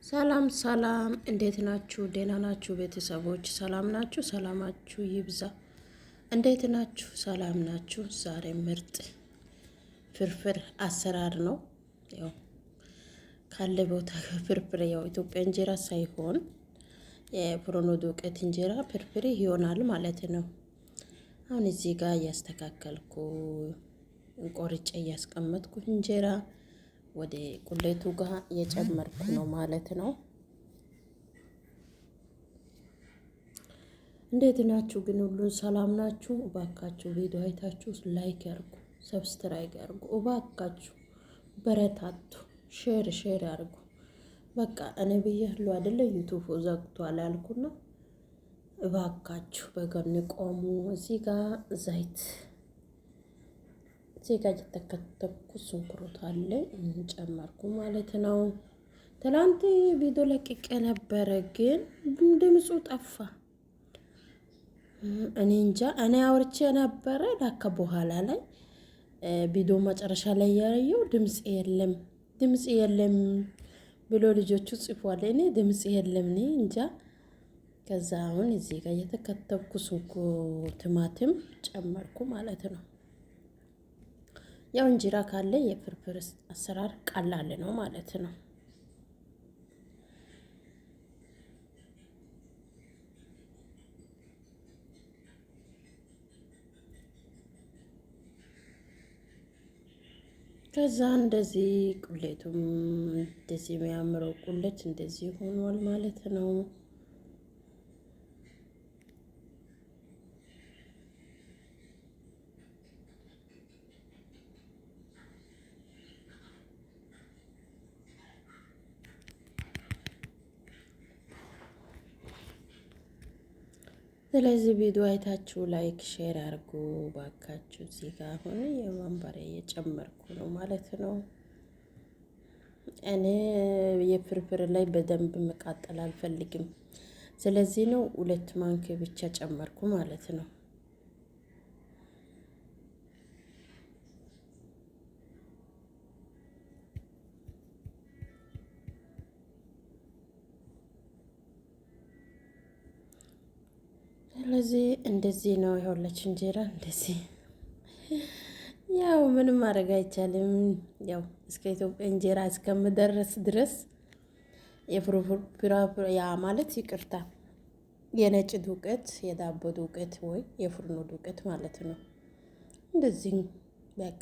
ሰላም ሰላም፣ እንዴት ናችሁ? ደህና ናችሁ? ቤተሰቦች ሰላም ናችሁ? ሰላማችሁ ይብዛ። እንዴት ናችሁ? ሰላም ናችሁ? ዛሬ ምርጥ ፍርፍር አሰራር ነው። ያው ካለ ቦታ ፍርፍር ያው ኢትዮጵያ እንጀራ ሳይሆን የፍርኖ ዱቄት እንጀራ ፍርፍር ይሆናል ማለት ነው። አሁን እዚህ ጋር እያስተካከልኩ ቆርጬ እያስቀመጥኩ እንጀራ ወደ ቁሌቱ ጋር እየጨመርኩ ነው ማለት ነው። እንዴት ናችሁ ግን? ሁሉን ሰላም ናችሁ? እባካችሁ ቪዲዮ አይታችሁ ላይክ ያርጉ፣ ሰብስክራይብ ያርጉ። እባካችሁ በረታቱ፣ ሼር ያርጉ። በቃ እኔ ብያለሁ አይደለ? ዩቲዩብ ዘግቷል ያልኩና እባካችሁ በጎን ቆሙ። እዚህ ጋር ዘይት ጋር የተከተኩ ሽንኩርት አለ ጨመርኩ ማለት ነው። ትላንት ቪዲዮ ለቅቄ ነበረ ግን ድምፁ ጠፋ። እኔ እንጃ። እኔ አውርቼ ነበረ ላከ በኋላ ላይ ቪዲዮ መጨረሻ ላይ ያየው ድምጽ የለም ብሎ ልጆቹ ጽፏል። እኔ ድምጽ የለም እኔ እንጃ። ከዛ አሁን እዚህ ጋር የተከተኩ ቲማቲም ጨመርኩ ማለት ነው። ያው እንጀራ ካለ የፍርፍር አሰራር ቀላል ነው ማለት ነው። ከዛ እንደዚህ ቁሌቱም እንደዚህ የሚያምረው ቁሌት እንደዚህ ሆኗል ማለት ነው። ስለዚህ ቪዲዮ አይታችሁ ላይክ ሼር አድርጉ ባካችሁ። እዚህ ጋር አሁን የማንበሬ እየጨመርኩ ነው ማለት ነው። እኔ የፍርፍር ላይ በደንብ መቃጠል አልፈልግም። ስለዚህ ነው 2 ማንኪያ ብቻ ጨመርኩ ማለት ነው። ስለዚህ እንደዚህ ነው የሁለች እንጀራ እንደዚህ። ያው ምንም ማድረግ አይቻልም። ያው እስከ ኢትዮጵያ እንጀራ እስከምደርስ ድረስ የፍርፍር ያ ማለት ይቅርታ የነጭ ዱቄት የዳቦ ዱቄት ወይ የፍርኖ ዱቄት ማለት ነው። እንደዚህ በቃ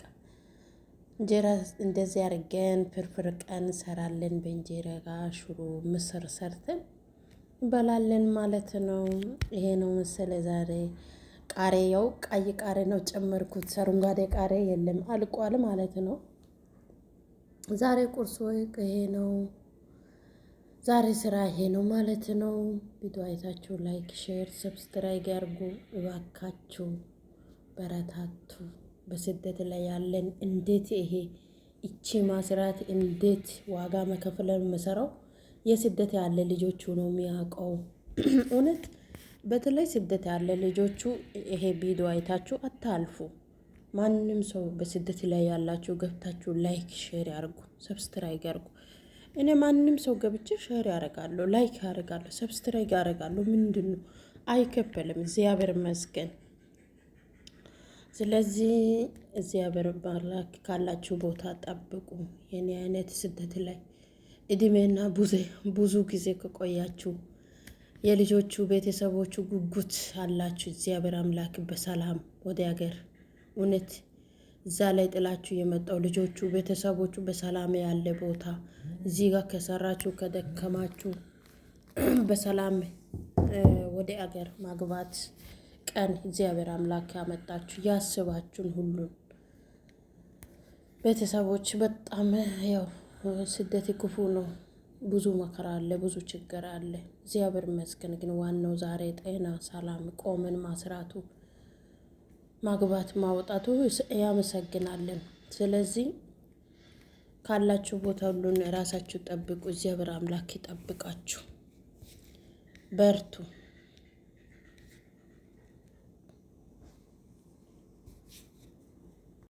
እንጀራ እንደዚህ አድርገን ፍርፍር ቀን እንሰራለን። በእንጀራ ጋር ሽሮ ምስር ሰርተን እንበላለን ማለት ነው። ይሄ ነው መሰለ ዛሬ ቃሪያው ቀይ ቃሪያ ነው ጨመርኩት። አረንጓዴ ቃሪያ የለም አልቋል ማለት ነው። ዛሬ ቁርስ ወይ ይሄ ነው። ዛሬ ስራ ይሄ ነው ማለት ነው። ቪዲዮ አይታችሁ ላይክ ሼር ሰብስክራይብ ያርጉ እባካችሁ። በረታቱ። በስደት ላይ ያለን እንዴት ይሄ እቺ ማስራት እንዴት ዋጋ መከፈለን መሰራው የስደት ያለ ልጆቹ ነው የሚያውቀው። እውነት በተለይ ስደት ያለ ልጆቹ ይሄ ቪዲዮ አይታችሁ አታልፉ። ማንም ሰው በስደት ላይ ያላችሁ ገብታችሁ ላይክ ሼር ያርጉ፣ ሰብስክራይብ ያርጉ። እኔ ማንም ሰው ገብቼ ሼር ያረጋለሁ፣ ላይክ ያረጋለሁ፣ ሰብስክራይብ ያረጋለሁ። ምንድነው አይከፈልም። እግዚአብሔር ይመስገን። ስለዚህ እግዚአብሔር ባርክ ካላችሁ ቦታ ጠብቁ። የኔ አይነት ስደት ላይ እድሜና ብዙ ጊዜ ከቆያችሁ የልጆቹ ቤተሰቦቹ ጉጉት አላችሁ። እግዚአብሔር አምላክ በሰላም ወደ ሀገር እውነት እዛ ላይ ጥላችሁ የመጣው ልጆቹ ቤተሰቦቹ በሰላም ያለ ቦታ እዚህ ጋር ከሰራችሁ ከደከማችሁ በሰላም ወደ ሀገር ማግባት ቀን እግዚአብሔር አምላክ ያመጣችሁ ያስባችሁን ሁሉን ቤተሰቦች። በጣም ያው ስደት ክፉ ነው። ብዙ መከራ አለ፣ ብዙ ችግር አለ። እግዚአብሔር ይመስገን ግን ዋናው ዛሬ ጤና፣ ሰላም፣ ቆመን ማስራቱ፣ ማግባት፣ ማውጣቱ ያመሰግናለን። ስለዚህ ካላችሁ ቦታ ሁሉን ራሳችሁ ጠብቁ። እግዚአብሔር አምላክ ይጠብቃችሁ። በርቱ።